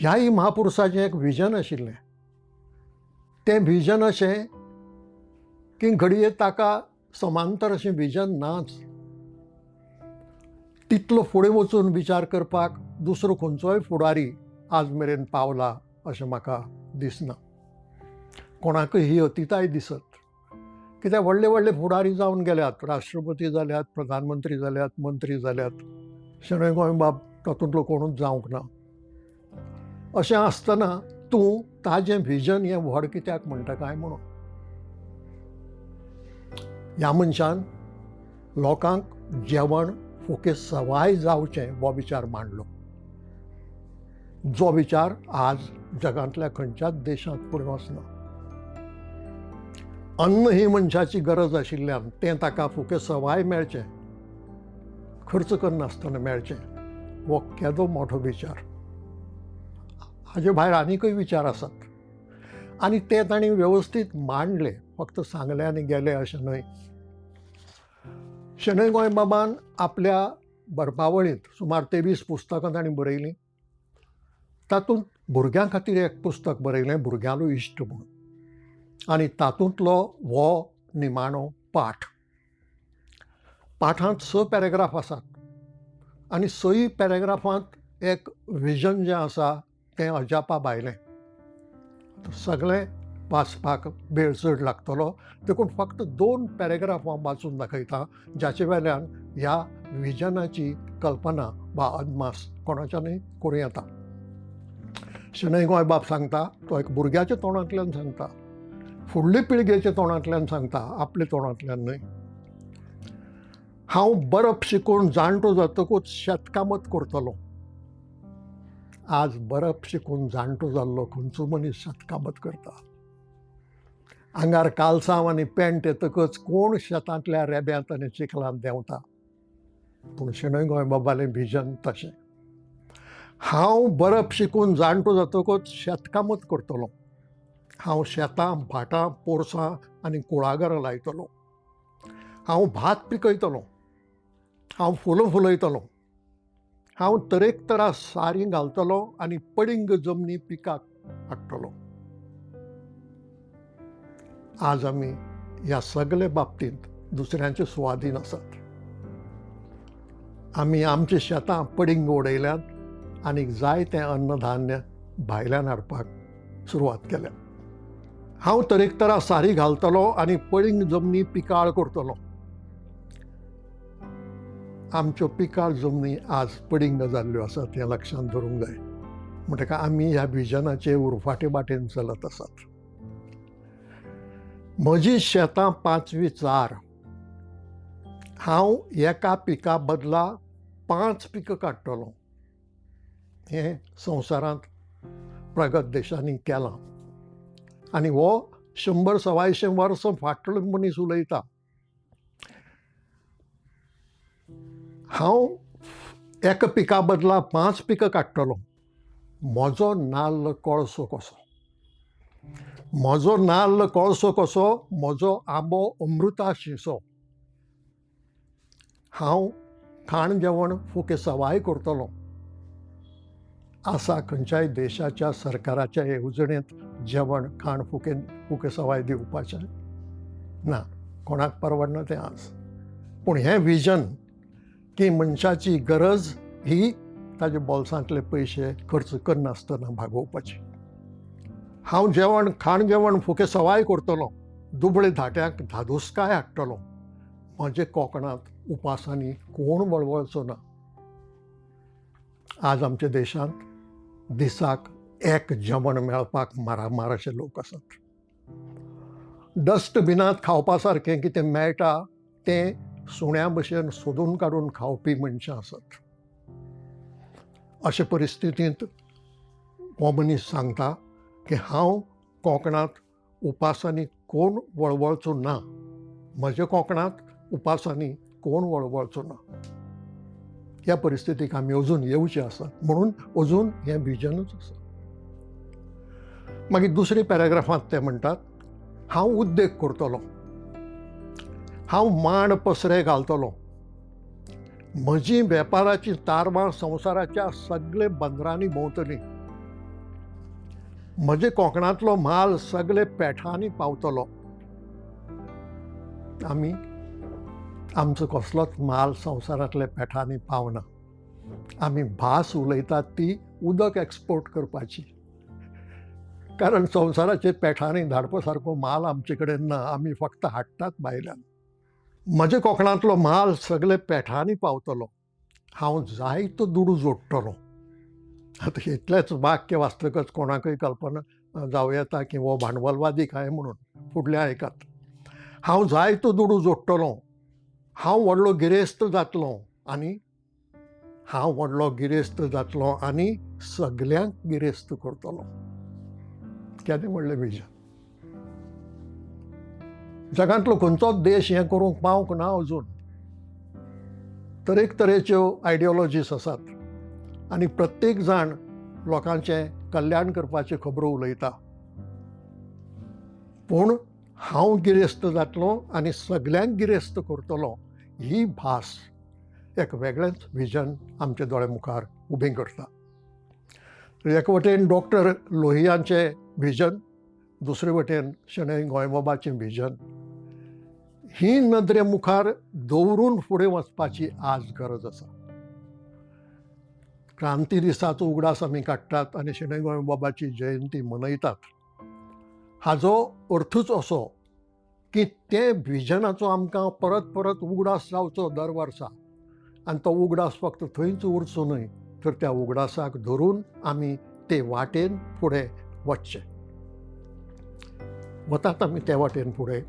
ह्याही महापुरुषाचें एक विजन आशिल्लें. तें विजन अशें की घडये ताका समांतर अशें विजन नाच. तितलो फुडें वचून विचार करपाक दुसरो खंयचोय फुडारी आज मेरेन पावला अशें म्हाका दिसना. कोणाकय ही अतिताय दिसत. कित्याक व्हडले व्हडले फुडारी जावन गेल्यात, राष्ट्रपती जाल्यात, प्रधानमंत्री जाल्यात, मंत्री जाल्यात. शेणै गोंयबाब तातूंतलो कोणूच जावंक ना. अशें आसतना तूं ताजें विजन हें व्हड कित्याक म्हणटा काय म्हणून. ह्या मनशान लोकांक जेवण फुकें सवाय जावचें हो विचार मांडलो, जो विचार आज जगांतल्या खंयच्याच देशांत फुडें वचना. अन्न ही मनशाची गरज आशिल्ल्यान तें ताका फुकें सवाय मेळचें, खर्च करनासतना मेळचें, हो केदो मोठो विचार. हाचे भायर आनीकय विचार आसात आनी ते तांणी वेवस्थीत मांडले, फक्त सांगले आनी गेले अशें न्हय. शेणै गोंयबाबान आपल्या बरपावळींत सुमार 23 पुस्तकां तांणी बरयलीं. तातूंत भुरग्यां खातीर एक पुस्तक बरयलें, भुरग्यालो इश्ट म्हणून. आनी तातूंतलो हो निमाणो पाठ. पाठांत 6 पॅरेग्राफ आसात आनी 6 पॅरेग्राफांत एक विजन जें आसा तें अजापा भायलें. सगळें वाचपाक वेळ चड लागतलो, देखून फक्त 2 पॅरेग्राफां वाचून दाखयता, जाचे वेल्यान ह्या विजनाची कल्पना वा अदमास कोणाच्यानय करूं येता. शेणै गोंयबाब सांगता, तो एक भुरग्याच्या तोंडांतल्यान सांगता, फुडले पिळगेच्या तोंडांतल्यान सांगता, आपल्या तोंडांतल्यान न्हय. हांव बरप शिकून जाणटो जातकूच शेतकामत करतलों. आज बरप शिकून जाणटो जाल्लो खंयचो मनीस शेतकामत करता. आंगार कालसांव आनी पॅन्ट येतकच कोण शेतांतल्या रेब्यांत आनी चिखलांत देंवता. पूण शेणै गोंयबाबालें विजन तशें. हांव बरप शिकून जाणटो जातकच शेतकामत करतलों. हांव शेतां, भाटां, पोरसां आनी कुळागरां लायतलों. हांव भात पिकयतलों. हांव फुलां फुलयतलों. हांव तरेकतरा सारी घालतलों आनी पडींग जमनी पिकाक हाडटलों. आज आमी ह्या सगळे बाबतींत दुसऱ्यांचे सुवादीन आसात. आमी आमचे शेतां पडींग उडयल्यात आनी जाय तें अन्नधान्य भायल्यान हाडपाक सुरवात केल्या. हांव तरेकतरा सारी घालतलों आनी पडींग जमनी पिकाळ करतलों. आमच्यो पिकाळ जमनी आज पडींग जाल्ल्यो आसात हें लक्षांत दवरूंक जाय. म्हणटका आमी ह्या विजनाचे उरफाटे वाटेन चलत आसात. म्हजी शेतां 5वी 4. हांव एका पिका बदला 5 पिकां काडटलों. हें संवसारांत प्रगत देशांनी केलां आनी हो 100-125 वर्सां फाटलो मनीस उलयता. हांव एका पिका बदला 5 पिकां काडटलों. म्हजो नाल्ल कळसो कसो, म्हजो नाल्ल कळसो कसो, म्हजो आंबो अमृता शिसो. हांव खाण जेवण फुकें सवाय करतलों. आसा खंयच्याय देशाच्या सरकाराच्या येवजणेंत जेवण खाण फुकें सवाय दिवपाचें ना. कोणाक परवडना तें आज. पूण हें विजन की मनशाची गरज ही ताजे बोल्सांतले पयशे खर्च करनासतना भागोवपाची. हांव खाण जेवण फुकें सवाय करतलों. दुबळे धाट्यांक धादोसकाय हाडटलों. म्हजे कोंकणांत उपासांनी कोण वळवळचो ना. आज आमच्या देशांत दिसाक एक जेवण मेळपाक मारामार अशे लोक आसात. डस्टबिनांत खावपा सारकें कितें मेळटा तें सुण्या भशेन सोदून काडून खावपी मनशां आसात. अशे परिस्थितींत हो मनीस सांगता की हांव कोंकणांत उपासांनी कोण वळवळचो ना. म्हज्या कोंकणांत उपासांनी कोण वळवळचो ना. ह्या परिस्थितीक आमी अजून येवचे आसात म्हणून अजून हें विजनूच आसा. मागीर दुसरे पॅरेग्राफांत ते म्हणटात, हांव उद्देग करतलों. हांव मांड पसरे घालतलों. म्हजी वेपाराची तारवां संवसाराच्या सगळे बंदरांनी भोंवतलीं. म्हणजे कोकणातलो माल सगळे पेठांनी पावतलो. आमी आमचो कसलोच माल संवसारांतल्या पेठांनी पावना. आमी भास उलयतात ती उदक एक्सपोर्ट करपाची, कारण संवसाराचे पेठांनी धाडपा सारको माल आमचे कडेन ना. आमी फक्त हाडटात भायल्यान. म्हजे कोकणांतलो माल सगळे पेठांनी पावतलो. हांव जायतो दुडू जोडटलों. आतां इतलेंच वाक्य वाचतकच कोणाकय कल्पना जावं येता की हो भांडवलवादी काय म्हणून. फुडलें आयकात. हांव जायतो दुडू जोडटलों. हांव व्हडलो गिरेस्त जातलों आनी सगल्यांक गिरेस्त करतलों. केदें व्हडलें विजन. जगांतलो खंयचोच देश हें करूंक पावंक ना अजून. तरेच्यो आयडियोलॉजीज आसात आनी प्रत्येक जाण लोकांचें कल्याण करपाचे खबरो उलयता. पूण हांव गिरेस्त जातलों आनी सगल्यांक गिरेस्त करतलों ही भास एक वेगळेंच विजन आमचे दोळे मुखार उबें करता. एक वटेन डॉक्टर लोहियांचें विजन, दुसरे वटेन शेणै गोंयबाबाचें विजन. ही नदरे मुखार दवरून फुडें वचपाची आज गरज आसा. क्रांती दिसाचो उगडास आमी काडटात आनी शेणै गोंयबाबाची जयंती मनयतात. हाजो अर्थूच असो की ते विजनाचो आमकां परत परत उगडास जावचो दर वर्सा. आनी तो उगडास फक्त थंयच उरचो न्हय, तर त्या उगडासाक धरून आमी ते वाटेन फुडें वचचें. वतात आमी ते वाटेन फुडें.